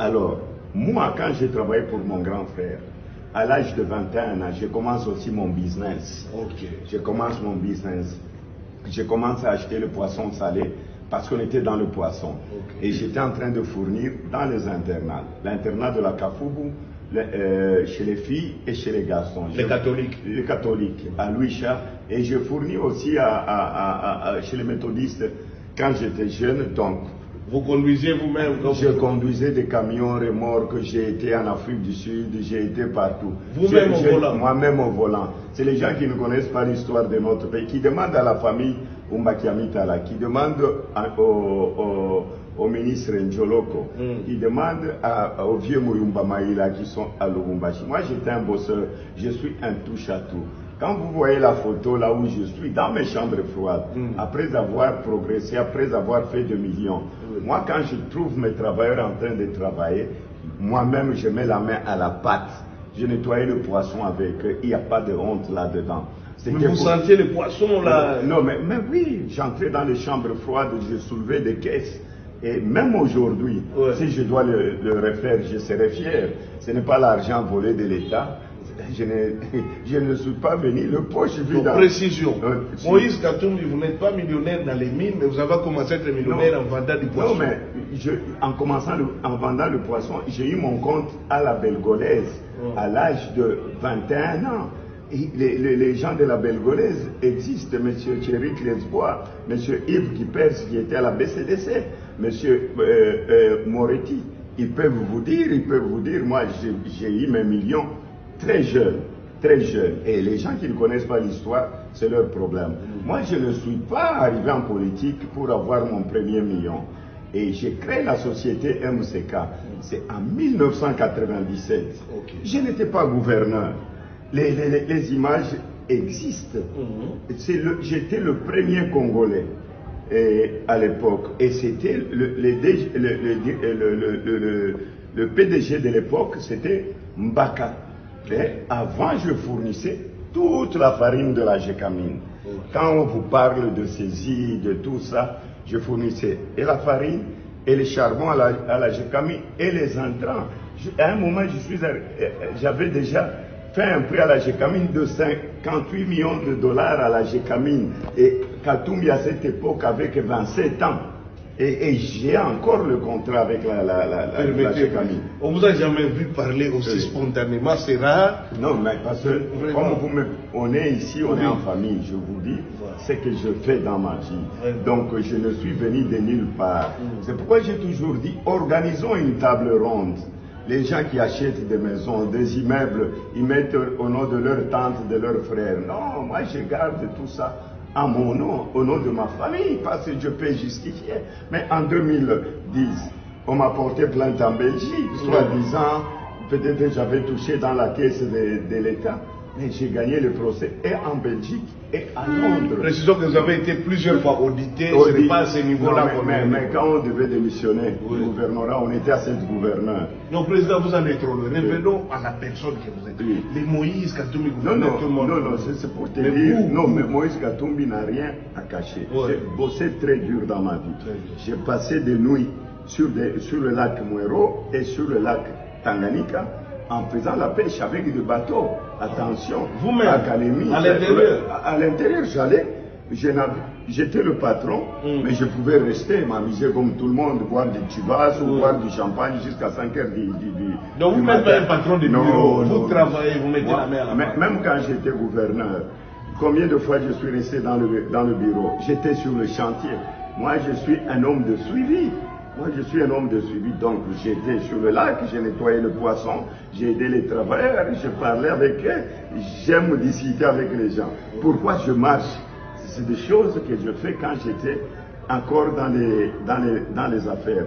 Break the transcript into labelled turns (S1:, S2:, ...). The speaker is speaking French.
S1: Alors, moi, quand j'ai travaillé pour mon grand frère, à l'âge de 21 ans, je commence aussi mon business.
S2: Ok.
S1: Je commence mon business. Je commence à acheter le poisson salé parce qu'on était dans le poisson.
S2: Okay.
S1: Et j'étais en train de fournir dans les internats. L'internat de la Kafoubou, chez les filles et chez les garçons.
S2: Les catholiques.
S1: Les catholiques, à Louischa. Et je fournis aussi chez les méthodistes quand j'étais jeune. Donc,
S2: vous conduisez vous-même?
S1: Je conduisais des camions remorques, j'ai été en Afrique du Sud, j'ai été partout.
S2: Vous-même au volant?
S1: Moi-même au volant. C'est les gens qui ne connaissent pas l'histoire de notre pays, qui demandent à la famille Umbakiamitala, qui demandent au ministre Njoloko, qui demandent aux vieux Muyumba Maïla qui sont à Lubumbashi. Moi j'étais un bosseur, je suis un touche-à-tout. Quand vous voyez la photo là où je suis, dans mes chambres froides, après avoir progressé, après avoir fait 2 millions, moi quand je trouve mes travailleurs en train de travailler, moi-même je mets la main à la pâte, je nettoyais le poisson avec eux, il n'y a pas de honte là-dedans.
S2: Mais vous sentiez les poissons là?
S1: Non, mais oui, j'entrais dans les chambres froides, je soulevais des caisses. Et même aujourd'hui, si je dois le refaire, je serais fier. Ce n'est pas l'argent volé de l'État. Je ne suis pas venu le poche vide.
S2: Précision. Moïse Katumbi, vous n'êtes pas millionnaire dans les mines, mais vous avez commencé à être millionnaire en vendant du poisson.
S1: Non, mais en vendant le poisson, j'ai eu mon compte à la Belgolaise à l'âge de 21 ans. Et les gens de la Belgolaise existent, M. Thierry Clesbois, M. Yves Kipers qui était à la BCDC, M. Moretti. Ils peuvent vous dire, moi j'ai eu mes millions très jeune. Et les gens qui ne connaissent pas l'histoire, c'est leur problème. Moi, je ne suis pas arrivé en politique pour avoir mon premier million. Et j'ai créé la société MCK. C'est en 1997. Je n'étais pas gouverneur. Les images existent. J'étais le premier Congolais à l'époque. Et c'était le PDG de l'époque, c'était Mbaka. Mais avant, je fournissais toute la farine de la Gécamine. Quand on vous parle de saisie, de tout ça, je fournissais et la farine, et le charbon à la Gécamine, et les entrants. À un moment, j'avais déjà fait un prix à la Gécamine de 58 millions de dollars à la Gécamine. Et Katumbi, à cette époque, avec 27 ans. Et j'ai encore le contrat avec la Gécamine.
S2: On vous a jamais vu parler aussi spontanément, c'est rare.
S1: Non, mais parce que comme on est ici, on est en famille, je vous dis, ce que je fais dans ma vie. Donc je ne suis venu de nulle part. C'est pourquoi j'ai toujours dit, organisons une table ronde. Les gens qui achètent des maisons, des immeubles, ils mettent au nom de leur tante, de leur frère. Non, moi je garde tout ça à mon nom, au nom de ma famille, parce que je peux justifier. Mais en 2010, on m'a porté plainte en Belgique, soi-disant, peut-être que j'avais touché dans la caisse de l'État. Mais j'ai gagné le procès et en Belgique et à Londres.
S2: Précisons que vous avez été plusieurs fois audité, ce n'est pas à ce niveau-là.
S1: Mais quand on devait démissionner du gouvernorat, on était à 7 gouverneurs.
S2: Non, président, vous en êtes trop loin. Revenons à la personne que vous êtes. Les Moïse Katumbi,
S1: tout le monde. Non, c'est pour te dire. Non, mais Moïse Katumbi n'a rien à cacher. J'ai bossé très dur dans ma vie. J'ai passé des nuits sur le lac Mouero et sur le lac Tanganyika en faisant la pêche avec des bateaux. Attention,
S2: vous-même,
S1: académie. À l'intérieur, j'étais le patron, mais je pouvais rester, m'amuser comme tout le monde, boire du tubas ou boire du champagne jusqu'à 5 heures du
S2: Donc vous n'êtes pas un patron de bureau, vous travaillez, vous mettez la main à la main.
S1: Même quand j'étais gouverneur, combien de fois je suis resté dans le bureau? J'étais sur le chantier. Moi, je suis un homme de suivi. Moi, je suis un homme de suivi, donc j'étais sur le lac, j'ai nettoyé le poisson, j'ai aidé les travailleurs, je parlais avec eux, j'aime discuter avec les gens. Pourquoi je marche? C'est des choses que je fais quand j'étais encore dans les affaires.